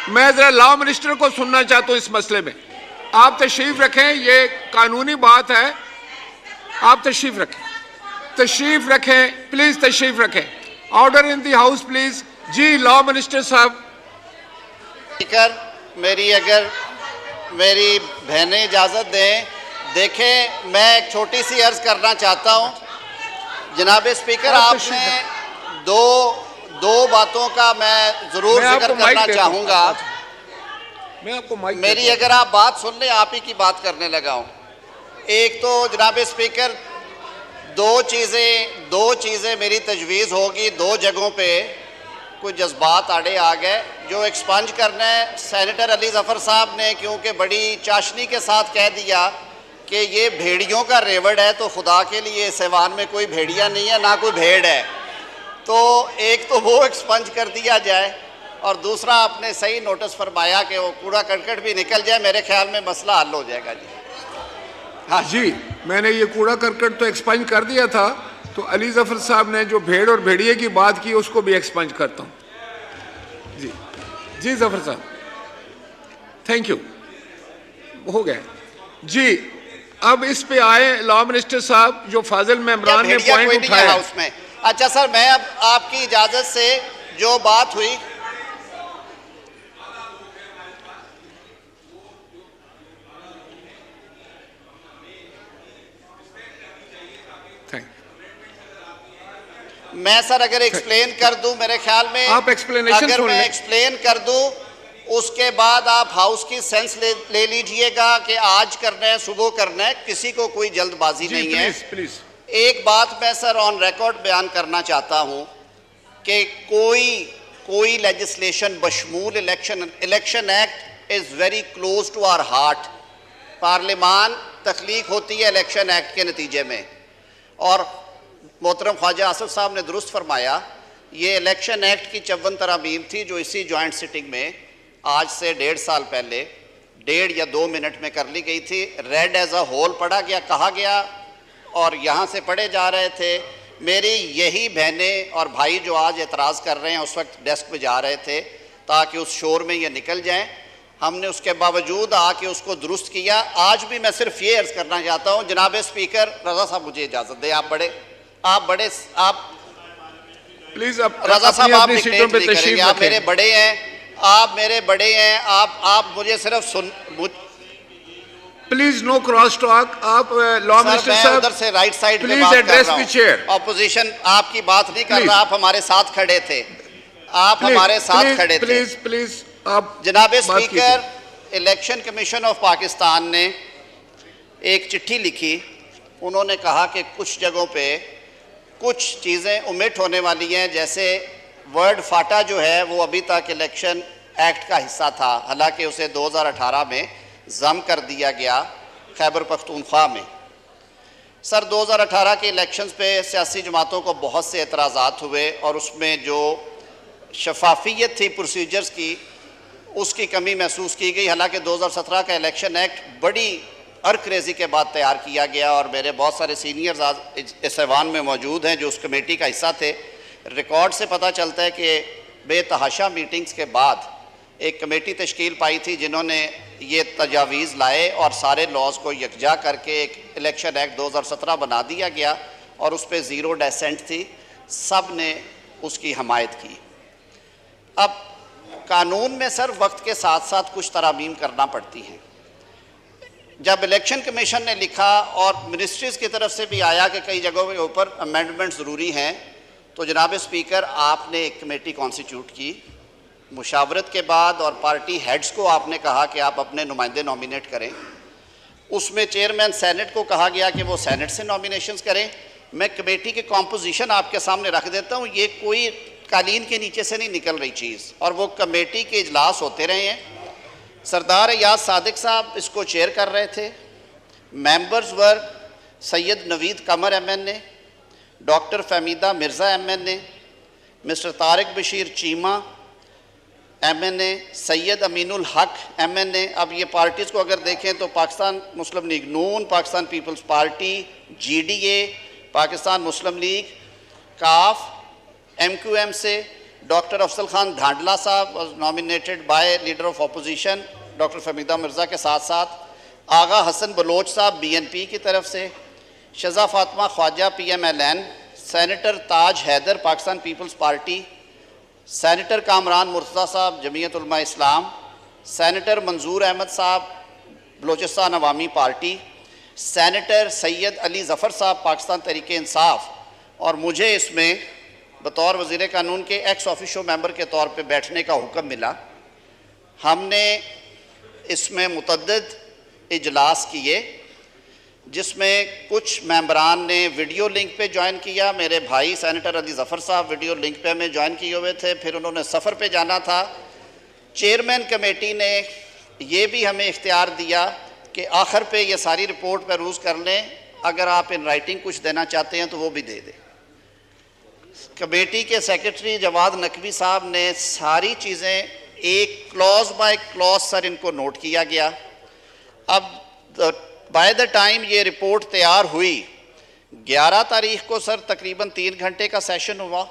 मैं जरा law minister को सुनना चाहता हूं इस मसले में। आप तशरीफ रखें, ये कानूनी बात है। आप तशरीफ रखें, प्लीज तशरीफ रखें। Order in the house please. जी लॉ मिनिस्टर साहब। स्पीकर, मेरी बहनें इजाज़त दें। देखें, मैं एक छोटी सी अर्ज़ करना चाहता हूँ। जनाब स्पीकर, आपने दो बातों का मैं ज़रूर जिक्र करना चाहूँगा। मैं आपको माइक मेरी अगर आप बात सुन लें, आप ही की बात करने लगा हूँ। एक तो जनाब स्पीकर, दो चीज़ें मेरी तजवीज़ होगी। दो जगहों पे कुछ जज्बात आड़े आ गए जो एक्सपंज करना है। सेनेटर अली ज़फ़र साहब ने क्योंकि बड़ी चाशनी के साथ कह दिया कि ये भेड़ियों का रेवड़ है, तो खुदा के लिए इस ऐवान में कोई भेड़िया नहीं है, ना कोई भेड़ है। तो एक तो वो एक्सपंज कर दिया जाए, और दूसरा आपने सही नोटिस फरमाया कि वो कूड़ा करकट भी निकल जाए। मेरे ख्याल में मसला हल हो जाएगा जी। हाँ जी, मैंने ये कूड़ा करकट तो एक्सपंज कर दिया था, तो अली ज़फ़र साहब ने जो भेड़ और भेड़िए की बात की उसको भी एक्सपंज करता हूँ। जी ज़फ़र साहब, थैंक यू, हो गया जी। अब इस पे आए लॉ मिनिस्टर साहब, जो फाजिल मेमरान ने पॉइंट उठाया उसमें। अच्छा सर, मैं अब आपकी इजाज़त से जो बात हुई, मैं सर अगर एक्सप्लेन कर दूं, मेरे ख्याल में आप एक्सप्लेनेशन अगर मैं एक्सप्लेन कर दूं, उसके बाद आप हाउस की सेंस ले लीजिएगा कि आज करना है, सुबह करना है। किसी को कोई जल्दबाजी नहीं है। प्लीज। एक बात मैं सर ऑन रिकॉर्ड बयान करना चाहता हूं कि कोई लेजिस्लेशन बशमूल election act is very close to our heart. पार्लियामान तख्लीक होती है इलेक्शन एक्ट के नतीजे में, और मोहतरम ख्वाजा आसिफ साहब ने दुरुस्त फरमाया, ये इलेक्शन एक्ट की 54 तरामीम थी जो इसी जॉइंट सिटिंग में आज से 1.5 साल पहले 1.5 या 2 मिनट में कर ली गई थी। रेड एज अ होल पढ़ा गया, कहा गया, और यहाँ से पढ़े जा रहे थे। मेरी यही बहनें और भाई जो आज एतराज़ कर रहे हैं उस वक्त डेस्क में जा रहे थे ताकि उस शोर में ये निकल जाएं। हमने उसके बावजूद आके उसको दुरुस्त किया। आज भी मैं सिर्फ ये अर्ज़ करना चाहता हूँ, जनाब स्पीकर रज़ा साहब मुझे इजाज़त दें। आप प्लीज रज़ा साहब आप डिक्टेट नहीं करेंगे। आप मेरे बड़े हैं, आप मुझे सिर्फ प्लीज नो क्रॉस टॉक। आप लॉ मिनिस्टर साहब उधर से राइट साइड में बात कर रहा हूं। ऑपोजिशन आपकी बात नहीं कर रहा, आप हमारे साथ खड़े थे। हमारे साथ खड़े थे। प्लीज आप जनाब speaker, election commission of Pakistan ने एक चिट्ठी लिखी। उन्होंने कहा कि कुछ जगहों पे कुछ चीज़ें ओमिट होने वाली हैं, जैसे वर्ड फाटा जो है वो अभी तक इलेक्शन एक्ट का हिस्सा था, हालांकि उसे 2018 में जम कर दिया गया खैबर पख्तूनख्वा में। सर 2018 के इलेक्शंस पे सियासी जमातों को बहुत से एतराज़ात हुए, और उसमें जो शफाफियत थी प्रोसीजर्स की, उसकी कमी महसूस की गई। हालांकि 2017 का इलेक्शन एक्ट बड़ी अर्करेज़ी के बाद तैयार किया गया, और मेरे बहुत सारे सीनियर्स आज इस ऐवान में मौजूद हैं जो उस कमेटी का हिस्सा थे। रिकॉर्ड से पता चलता है कि बेतहाशा मीटिंग्स के बाद एक कमेटी तश्कील पाई थी जिन्होंने ये तजावीज़ लाए और सारे लॉज को यकजा करके एक इलेक्शन एक्ट 2017 बना दिया गया, और उस पर ज़ीरो डिसेंट थी। सब ने उसकी हमायत की। अब कानून में सर वक्त के साथ साथ कुछ तरामीम करना पड़ती हैं। जब इलेक्शन कमीशन ने लिखा और मिनिस्ट्रीज़ की तरफ से भी आया कि कई जगहों के ऊपर अमेंडमेंट ज़रूरी हैं, तो जनाब स्पीकर आपने एक कमेटी कॉन्स्टिट्यूट की। मुशावरत के बाद और पार्टी हेड्स को आपने कहा कि आप अपने नुमाइंदे नॉमिनेट करें। उसमें चेयरमैन सेनेट को कहा गया कि वो सेनेट से नॉमिनेशंस करें। मैं कमेटी की कॉम्पोजिशन आपके सामने रख देता हूँ, ये कोई कालीन के नीचे से नहीं निकल रही चीज़, और वो कमेटी के इजलास होते रहे हैं। सरदार अयाज सादिक साहब इसको चेयर कर रहे थे। Members were Syed Naveed Qamar MNA, doctor Fahmida Mirza MNA, mister Tariq Bashir Cheema MNA, Syed Aminul Haq MNA। अब ये पार्टीज़ को अगर देखें तो Pakistan Muslim League Noon, Pakistan Peoples Party, GDA, Pakistan Muslim League, Qaf, MQM से, Dr. Afzal Khan Dhandla साहब was nominated by Leader of Opposition Dr. Fahmida Mirza के साथ साथ आगा हसन बलोच साहब BNP की तरफ से, Shaza Fatima Khawaja PMLN, senator Taj Haider Pakistan Peoples Party, senator Kamran Murtaza sahab Jamiat Ulema Islam, senator Manzoor Ahmed sahab Balochistan Awami Party, senator Syed Ali Zafar sahab Pakistan Tehreek Insaf, और मुझे इसमें बतौर वज़ीर कानून के एक्स ऑफिशो मेंबर के तौर पे बैठने का हुक्म मिला। हमने इसमें मुतअद्दिद इजलास किए जिसमें कुछ मेंबरान ने वीडियो लिंक पे ज्वाइन किया। मेरे भाई सेनेटर अली ज़फ़र साहब वीडियो लिंक पे में ज्वाइन किए हुए थे, फिर उन्होंने सफ़र पे जाना था। चेयरमैन कमेटी ने ये भी हमें इख्तियार दिया कि आखिर पे ये सारी रिपोर्ट पेरूज़ कर लें, अगर आप इन राइटिंग कुछ देना चाहते हैं तो वो भी दे दें। कमेटी के सेक्रेटरी जवाद नकवी साहब ने सारी चीज़ें एक क्लॉज बाय क्लॉज सर इनको नोट किया गया। अब बाय द टाइम ये रिपोर्ट तैयार हुई, 11 तारीख को सर तकरीबन 3 घंटे का सेशन हुआ,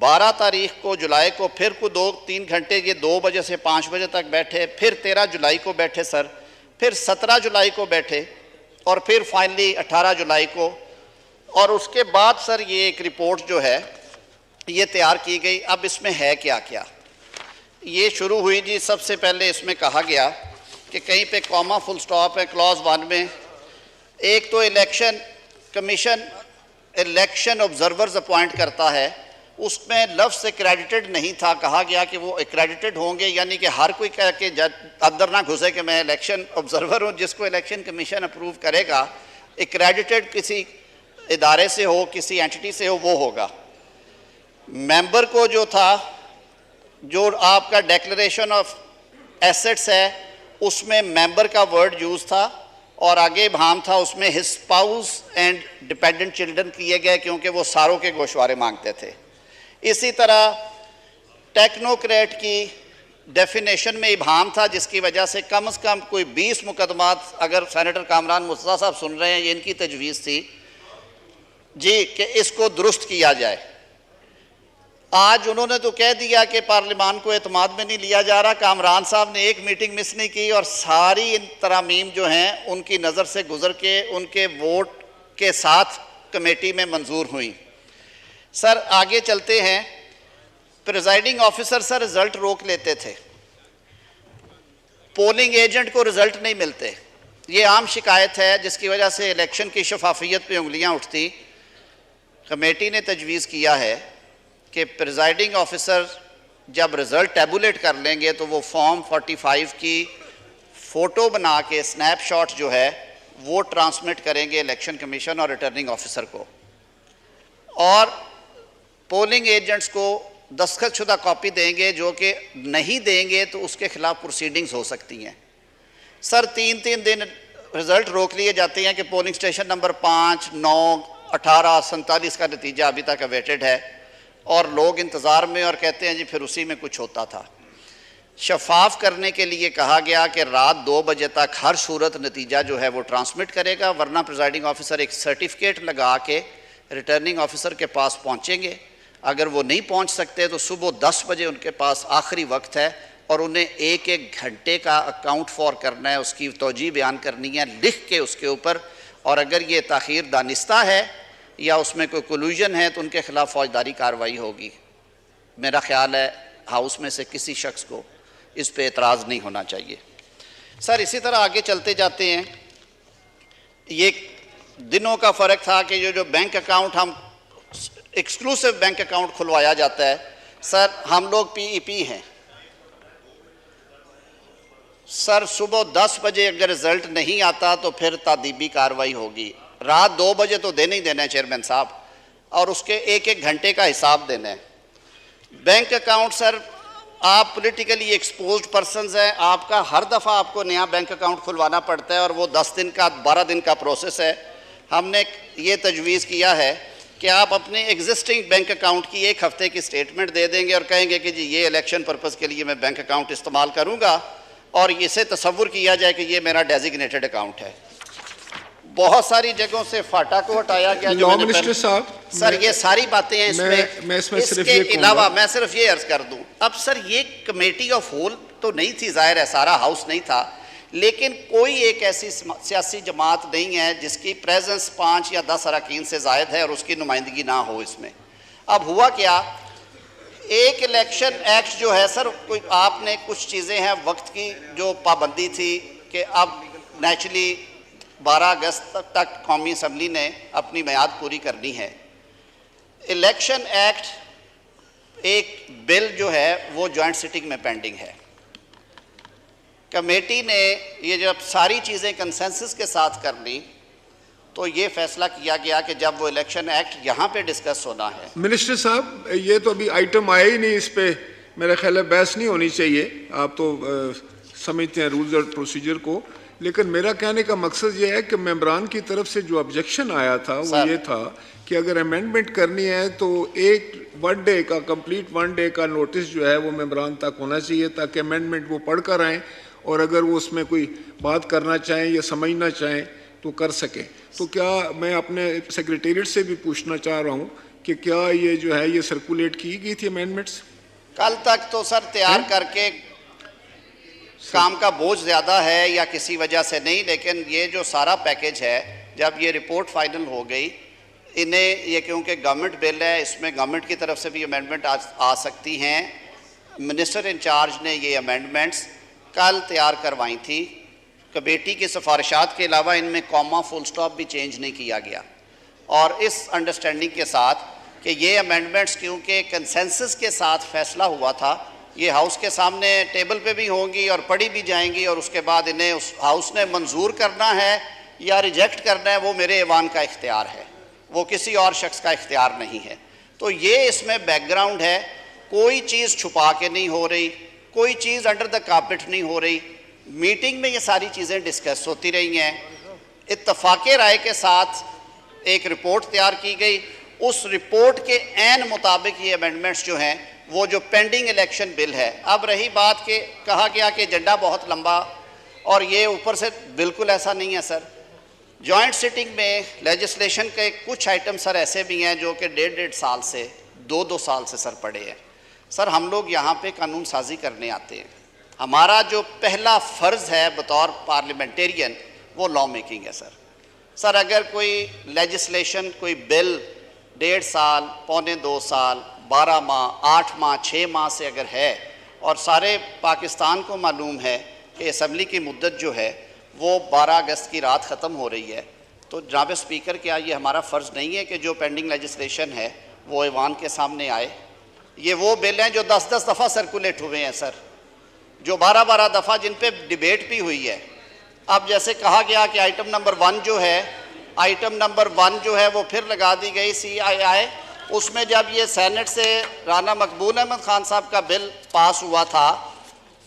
12 तारीख को जुलाई को फिर को 2-3 घंटे, ये 2 बजे से 5 बजे तक बैठे, फिर 13 जुलाई को बैठे सर, फिर 17 जुलाई को बैठे, और फिर फाइनली 18 जुलाई को। और उसके बाद सर ये एक रिपोर्ट जो है ये तैयार की गई। अब इसमें है क्या क्या, ये शुरू हुई जी। सबसे पहले इसमें कहा गया कि कहीं पे कॉमा फुल स्टॉप है क्लॉज 1 में। एक तो election commission election observers appoint करता है, उसमें लफ्ज़ एक्रेडिटेड नहीं था, कहा गया कि वो एक्रेडिटेड होंगे, यानी कि हर कोई कह के अंदर ना घुसे कि मैं इलेक्शन ऑब्जर्वर हूँ। जिसको इलेक्शन कमीशन अप्रूव करेगा एक्रेडिटेड किसी इदारे से हो, किसी एंटिटी से हो, वो होगा। मेंबर को जो था, जो आपका डेक्लरेशन ऑफ एसेट्स है उसमें मेंबर का वर्ड यूज़ था, और आगे भाम था उसमें his spouse and dependent children किए गए, क्योंकि वो सारों के गोशवारे मांगते थे। इसी तरह टेक्नोक्रेट की डेफिनेशन में इबाम था, जिसकी वजह से कम कोई 20 मुकदमात, अगर सेनेटर कामरान मुर्तज़ा साहब सुन रहे हैं, ये इनकी तजवीज़ थी जी कि इसको दुरुस्त किया जाए। आज उन्होंने तो कह दिया कि पार्लिमान को एतमाद में नहीं लिया जा रहा। कामरान साहब ने एक मीटिंग मिस नहीं की, और सारी इन तरामीम जो हैं उनकी नज़र से गुजर के उनके वोट के साथ कमेटी में मंजूर हुई। सर आगे चलते हैं। प्रिजाइडिंग ऑफिसर सर रिजल्ट रोक लेते थे, पोलिंग एजेंट को रिजल्ट नहीं मिलते। ये आम शिकायत है जिसकी वजह से इलेक्शन की शफाफियत पे उंगलियां उठती। कमेटी ने तजवीज़ किया है कि प्रिजाइडिंग ऑफिसर जब रिज़ल्ट टैबुलेट कर लेंगे तो वो फॉर्म 45 की फ़ोटो बना के स्नैपशॉट जो है वो ट्रांसमिट करेंगे इलेक्शन कमीशन और रिटर्निंग ऑफिसर को, और पोलिंग एजेंट्स को दस्तखतशुदा कॉपी देंगे। जो कि नहीं देंगे तो उसके खिलाफ प्रोसीडिंग्स हो सकती हैं। सर 3-3 दिन रिज़ल्ट रोक लिए जाते हैं कि पोलिंग स्टेशन नंबर 5, 9, 18, 47 का नतीजा अभी तक अवेटेड है, और लोग इंतज़ार में और कहते हैं जी फिर उसी में कुछ होता था। शफाफ करने के लिए कहा गया कि रात 2 बजे तक हर सूरत नतीजा जो है वो ट्रांसमिट करेगा, वरना प्रिजाइडिंग ऑफिसर एक सर्टिफिकेट लगा के रिटर्निंग ऑफिसर के पास पहुंचेंगे। अगर वो नहीं पहुंच सकते तो सुबह 10 बजे उनके पास आखिरी वक्त है, और उन्हें 1-1 घंटे का अकाउंट फॉर करना है, उसकी तौजीह बयान करनी है लिख के उसके ऊपर, और अगर ये ताख़ीर दानिस्ता है या उसमें कोई कोलूजन है तो उनके खिलाफ फौजदारी कार्रवाई होगी। मेरा ख्याल है हाउस में से किसी शख्स को इस पे एतराज़ नहीं होना चाहिए। सर इसी तरह आगे चलते जाते हैं। ये दिनों का फ़र्क था कि जो बैंक अकाउंट हम एक्सक्लूसिव बैंक अकाउंट खुलवाया जाता है। सर हम लोग PEP हैं सर, सुबह 10 बजे अगर रिज़ल्ट नहीं आता तो फिर तादीबी कार्रवाई होगी। रात 2 बजे तो देने ही देना है चेयरमैन साहब, और उसके 1-1 घंटे का हिसाब देना है। बैंक अकाउंट सर आप पॉलिटिकली एक्सपोज्ड पर्सनस हैं, आपका हर दफ़ा आपको नया बैंक अकाउंट खुलवाना पड़ता है, और वो 10 दिन का 12 दिन का प्रोसेस है। हमने ये तजवीज़ किया है कि आप अपने एग्जिस्टिंग बैंक अकाउंट की 1 हफ़्ते की स्टेटमेंट दे देंगे और कहेंगे कि जी ये इलेक्शन पर्पज़ के लिए मैं बैंक अकाउंट इस्तेमाल करूँगा, और इसे तसव्वुर किया जाए कि ये मेरा डेजिग्नेटेड अकाउंट है। बहुत सारी जगहों से फाटा को हटाया गया। जो लॉ मैंने मिनिस्टर पहले- साहब, सर ये सारी बातें हैं मैं इसमें सिर्फ इसके ये कहूंगा- अलावा मैं सिर्फ ये अर्ज कर दूं, अब सर ये कमेटी ऑफ होल तो नहीं थी, जाहिर है सारा हाउस नहीं था, लेकिन कोई एक ऐसी सियासी जमात नहीं है जिसकी प्रेजेंस 5 या 10 अरकान से जायद है और उसकी नुमाइंदगी ना हो इसमें। अब हुआ क्या, एक इलेक्शन एक्ट जो है सर, कोई आपने कुछ चीज़ें हैं वक्त की जो पाबंदी थी कि अब नेचुरली 12 अगस्त तक कौमी असम्बली ने अपनी मियाद पूरी करनी है। इलेक्शन एक्ट एक बिल जो है वो जॉइंट सिटिंग में पेंडिंग है। कमेटी ने ये जब सारी चीज़ें कंसेंसस के साथ कर ली तो ये फैसला किया गया कि जब वो इलेक्शन एक्ट यहाँ पे डिस्कस होना है। मिनिस्टर साहब, ये तो अभी आइटम आया ही नहीं, इस पे मेरा ख्याल है बहस नहीं होनी चाहिए। आप तो समझते हैं रूल्स और प्रोसीजर को, लेकिन मेरा कहने का मकसद ये है कि मेंबरान की तरफ से जो ऑब्जेक्शन आया था वो ये था कि अगर अमेंडमेंट करनी है तो एक 1 डे का, कंप्लीट 1 डे का नोटिस जो है वो मेंबरान तक होना चाहिए, ताकि अमेंडमेंट वो पढ़ कर आएँ और अगर वो उसमें कोई बात करना चाहें या समझना चाहें तो कर सकें। तो क्या मैं अपने सेक्रेटेरिएट से भी पूछना चाह रहा हूँ कि क्या ये जो है ये सर्कुलेट की गई थी अमेंडमेंट्स? कल तक तो सर तैयार करके काम का बोझ ज़्यादा है या किसी वजह से नहीं, लेकिन ये जो सारा पैकेज है जब ये रिपोर्ट फाइनल हो गई, इन्हें ये क्योंकि गवर्नमेंट बिल है इसमें गवर्नमेंट की तरफ से भी अमेंडमेंट आ सकती हैं। मिनिस्टर इंचार्ज ने ये अमेंडमेंट्स कल तैयार करवाई थी। कमेटी की सिफारिशात के अलावा इनमें कॉमा फुल स्टॉप भी चेंज नहीं किया गया, और इस अंडरस्टैंडिंग के साथ कि ये अमेंडमेंट्स क्योंकि कंसेंसस के साथ फैसला हुआ था, ये हाउस के सामने टेबल पे भी होंगी और पढ़ी भी जाएंगी और उसके बाद इन्हें उस हाउस ने मंजूर करना है या रिजेक्ट करना है वो मेरे ऐवान का इख्तियार है, वो किसी और शख्स का इख्तियार नहीं है। तो ये इसमें बैकग्राउंड है, कोई चीज़ छुपा के नहीं हो रही, कोई चीज़ अंडर द कारपेट नहीं हो रही। मीटिंग में ये सारी चीज़ें डिस्कस होती रही हैं, इत्तफाक़े राय के साथ एक रिपोर्ट तैयार की गई, उस रिपोर्ट के ऐन मुताबिक ये अमेंडमेंट्स जो हैं वो जो पेंडिंग इलेक्शन बिल है। अब रही बात कि कहा गया कि एजेंडा बहुत लंबा, और ये ऊपर से बिल्कुल ऐसा नहीं है सर। जॉइंट सिटिंग में लेजिस्लेशन के कुछ आइटम सर ऐसे भी हैं जो कि 1.5 साल से 2-2 साल से सर पड़े हैं। सर हम लोग यहाँ पे कानून साजी करने आते हैं, हमारा जो पहला फ़र्ज़ है बतौर पार्लियामेंटेरियन वो लॉ मेकिंग है सर। सर अगर कोई लेजिस्लेशन, कोई बिल 1.5 साल, 1.25 साल, 12 माह, 8 माह, 6 माह से अगर है, और सारे पाकिस्तान को मालूम है कि असम्बली की मुद्दत जो है वो 12 अगस्त की रात ख़त्म हो रही है, तो जनाब स्पीकर क्या ये हमारा फ़र्ज़ नहीं है कि जो पेंडिंग लेजिस्लेशन है वो ऐवान के सामने आए? ये वो बिल हैं जो 10-10 दफ़ा सर्कुलेट हुए हैं सर, जो 12-12 दफ़ा जिन पे डिबेट भी हुई है। अब जैसे कहा गया कि आइटम नंबर 1 जो है, आइटम नंबर 1 जो है वो फिर लगा दी गई CII, उसमें जब ये सेनेट से राना मकबूल अहमद खान साहब का बिल पास हुआ था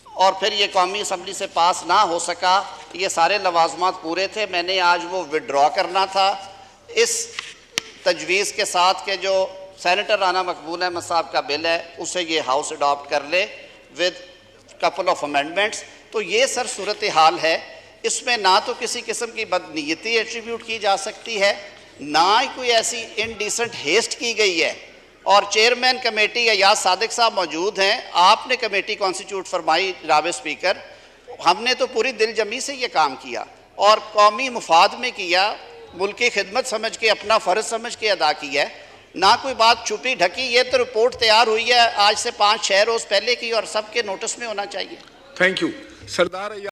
और फिर ये कौमी असम्बली से पास ना हो सका, ये सारे लवाजमात पूरे थे, मैंने आज वो विड्रॉ करना था इस तजवीज़ के साथ कि जो सेनेटर राना मकबूल अहमद साहब का बिल है उसे ये हाउस अडॉप्ट कर ले विद कपल ऑफ अमेंडमेंट्स। तो ये सर सूरत हाल है, इसमें ना तो किसी किस्म की बदनीयती एट्रीब्यूट की जा सकती है, ना ही कोई ऐसी इनडिसेंट हेस्ट की गई है। और चेयरमैन कमेटी अयाज सादिक साहब मौजूद हैं, आपने कमेटी कॉन्स्टिट्यूट फरमाई जनाब स्पीकर, हमने तो पूरी दिल जमी से ये काम किया और कौमी मुफाद में किया, मुल्क की खिदमत समझ के, अपना फ़र्ज समझ के अदा किया है, ना कोई बात छुपी ढकी। ये तो रिपोर्ट तैयार हुई है आज से 5-6 रोज़ पहले की और सबके नोटिस में होना चाहिए। Thank you Sardar.